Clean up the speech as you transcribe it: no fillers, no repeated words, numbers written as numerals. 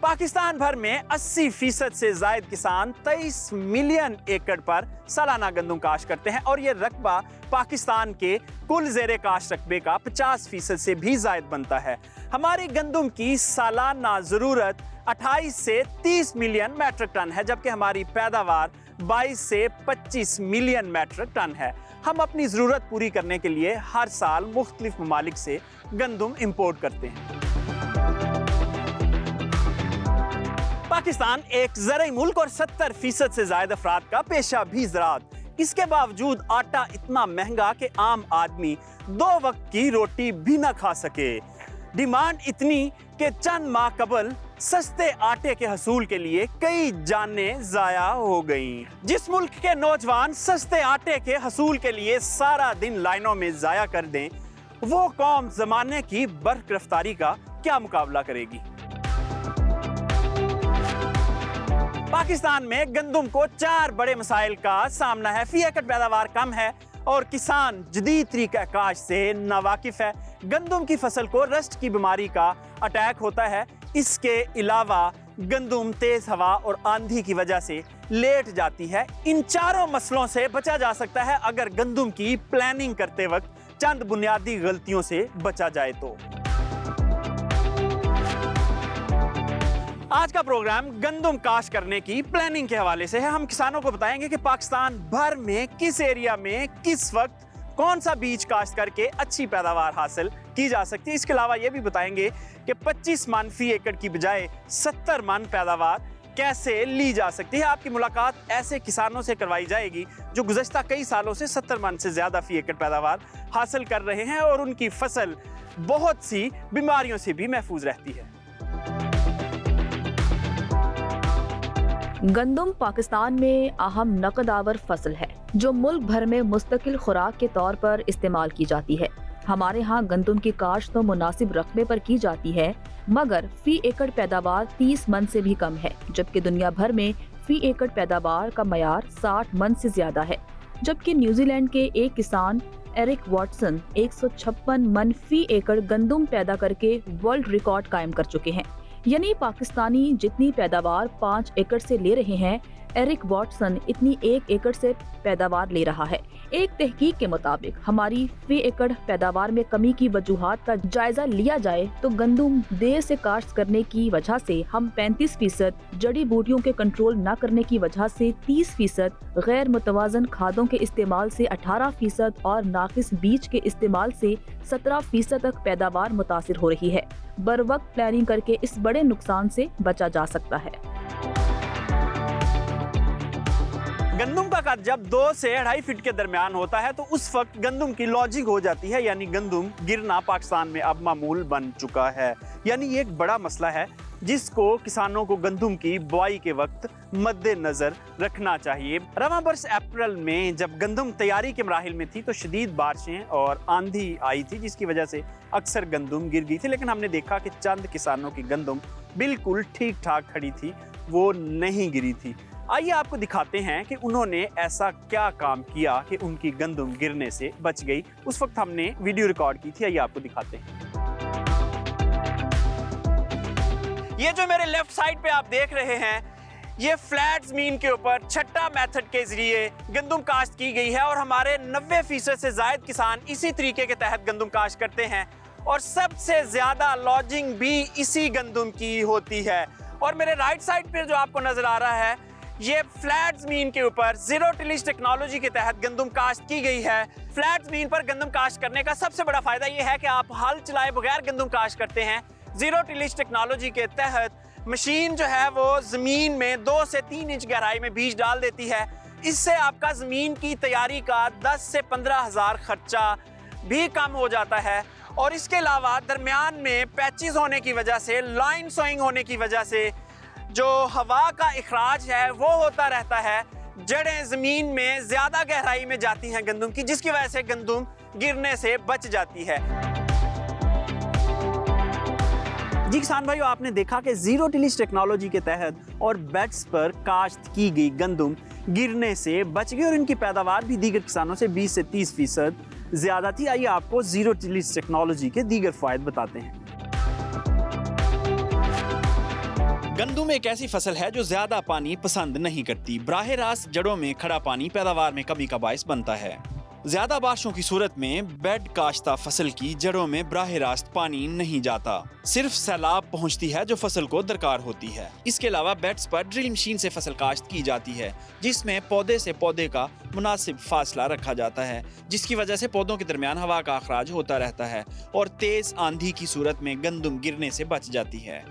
पाकिस्तान भर में 80% से जायद किसान 23 मिलियन एकड़ पर सालाना गंदम काश्त करते हैं और ये रकबा पाकिस्तान के कुल ज़ेरे काश्त रकबे का 50% से भी जायद बनता है। हमारी गंदम की सालाना ज़रूरत 28 से 30 मिलियन मैट्रिक टन है, जबकि हमारी पैदावार 22 से 25 मिलियन मैट्रिक टन है। हम अपनी ज़रूरत पूरी करने के लिए हर साल मुख्तलिफ ममालिक से गंदम इंपोर्ट करते हैं। पाकिस्तान एक ज़राई मुल्क और 70% से ज़ायद अफराद का पेशा भी ज़राअत। इसके बावजूद आटा इतना महंगा कि आम आदमी 2 वक्त की रोटी भी ना खा सके। डिमांड इतनी कि चंद माह कबल सस्ते आटे के हसूल के लिए कई जानें ज़ाया हो गईं। जिस मुल्क के नौजवान सस्ते आटे के हसूल के लिए सारा दिन लाइनों में ज़ाया कर दें, वो कौम ज़माने की बर्क रफ्तारी का क्या मुकाबला करेगी। पाकिस्तान में गंदम को 4 बड़े मसाइल का सामना है। फी एकड़ पैदावार कम है और किसान जदीद तरीका काश्त से नावाकिफ है। गंदम की फसल को रस्ट की बीमारी का अटैक होता है। इसके अलावा गंदम तेज हवा और आंधी की वजह से लेट जाती है। इन चारों मसलों से बचा जा सकता है अगर गंदम की प्लानिंग करते वक्त चंद बुनियादी गलतियों से बचा जाए तो। आज का प्रोग्राम गंदम काश्त करने की प्लानिंग के हवाले से है। हम किसानों को बताएंगे कि पाकिस्तान भर में किस एरिया में किस वक्त कौन सा बीज काश्त करके अच्छी पैदावार हासिल की जा सकती है। इसके अलावा ये भी बताएंगे कि 25 मन फी एकड़ की बजाय 70 मन पैदावार कैसे ली जा सकती है। आपकी मुलाकात ऐसे किसानों से करवाई जाएगी जो गुज़श्ता कई सालों से 70 मन से ज़्यादा फी एकड़ पैदावार हासिल कर रहे हैं और उनकी फसल बहुत सी बीमारियों से भी महफूज रहती है। गंदम पाकिस्तान में अहम नकदावर फसल है जो मुल्क भर में मुस्तकिल खुराक के तौर पर इस्तेमाल की जाती है। हमारे यहाँ गंदम की काश्त तो मुनासिब रकबे पर की जाती है, मगर फी एकड़ पैदावार 30 मन से भी कम है, जबकि दुनिया भर में फी एकड़ पैदावार का मयार 60 मन से ज्यादा है। जबकि न्यूजीलैंड के एक किसान एरिक वॉटसन 156 मन फी एकड़ गंदम पैदा करके वर्ल्ड रिकॉर्ड कायम कर चुके हैं। यानी पाकिस्तानी जितनी पैदावार 5 एकड़ से ले रहे हैं, एरिक वॉटसन इतनी 1 एकड़ से पैदावार ले रहा है। एक तहकीक के मुताबिक हमारी फी एकड़ पैदावार में कमी की वजूहात का जायजा लिया जाए तो गंदम देर से काश्त करने की वजह से हम 35%, जड़ी बूटियों के कंट्रोल न करने की वजह से 30%, गैर मुतवाजन खादों के इस्तेमाल से 18% और नाकिस बीज के इस्तेमाल से 17% तक पैदावार मुतासिर हो रही है। बर वक्त प्लानिंग करके इस बड़े नुकसान से बचा जा सकता है। गंदम का कद जब 2 से 2.5 फीट के दरमियान होता है तो उस वक्त गंदम की लॉजिंग हो जाती है, यानी गंदम गिरना पाकिस्तान में अब मामूल बन चुका है। यानी ये एक बड़ा मसला है जिसको किसानों को गंदम की बुआई के वक्त मद्देनजर रखना चाहिए। रवां बरस अप्रैल में जब गंदम तैयारी के मराहिल में थी तो शदीद बारिशें और आंधी आई थी, जिसकी वजह से अक्सर गंदम गिर गई थी। लेकिन हमने देखा कि चंद किसानों की गंदम बिल्कुल ठीक ठाक खड़ी थी, वो नहीं गिरी थी। आइए आपको दिखाते हैं कि उन्होंने ऐसा क्या काम किया कि उनकी गंदम गिरने से बच गई। उस वक्त हमने वीडियो रिकॉर्ड की थी, आइए आपको दिखाते हैं। ये जो मेरे लेफ्ट साइड पे आप देख रहे हैं, ये फ्लैट जमीन के ऊपर छट्टा मेथड के जरिए गंदम काश्त की गई है और हमारे 90% से जायद किसान इसी तरीके के तहत गंदम काश्त करते हैं और सबसे ज्यादा लॉजिंग भी इसी गंदम की होती है। और मेरे राइट साइड पे जो आपको नजर आ रहा है, ये फ्लैट जमीन के ऊपर जीरो टिलेज टेक्नोलॉजी के तहत गंदम काश्त की गई है। फ्लैट जमीन पर गंदम काश्त करने का सबसे बड़ा फायदा ये है कि आप हल चलाए बगैर गंदम काश्त करते हैं। जीरो टिलेज टेक्नोलॉजी के तहत मशीन जो है वो जमीन में 2 से 3 इंच गहराई में बीज डाल देती है। इससे आपका जमीन की तैयारी का 10 से 15 हज़ार खर्चा भी कम हो जाता है। और इसके अलावा दरमियान में पैचेस होने की वजह से, लाइन सोइंग होने की वजह से जो हवा का इखराज है वो होता रहता है। जड़ें ज़मीन में ज़्यादा गहराई में जाती हैं गंदम की, जिसकी वजह से गंदम गिरने से बच जाती है। जी किसान भाइयों, आपने देखा कि जीरो टिलेज टेक्नोलॉजी के तहत और बेड्स पर काश्त की गई गंदम गिरने से बच गई और इनकी पैदावार भी दीगर किसानों से 20 से 30% ज़्यादा थी। आइए आपको जीरो टिलेज टेक्नोलॉजी के दीगर फ़ायदे बताते हैं। गंदुम एक ऐसी फसल है जो ज्यादा पानी पसंद नहीं करती। बराह रास्त जड़ों में खड़ा पानी पैदावार में कमी का बायस बनता है। ज्यादा बारिशों की सूरत में बेड काश्ता फसल की जड़ों में बराह रास्त पानी नहीं जाता, सिर्फ सैलाब पहुंचती है जो फसल को दरकार होती है। इसके अलावा बेड्स पर ड्रिल मशीन से फसल काश्त की जाती है, जिसमें पौधे से पौधे का मुनासिब फासला रखा जाता है, जिसकी वजह से पौधों के दरमियान हवा का अखराज होता रहता है और तेज आंधी की सूरत में गंदुम गिरने से बच जाती है।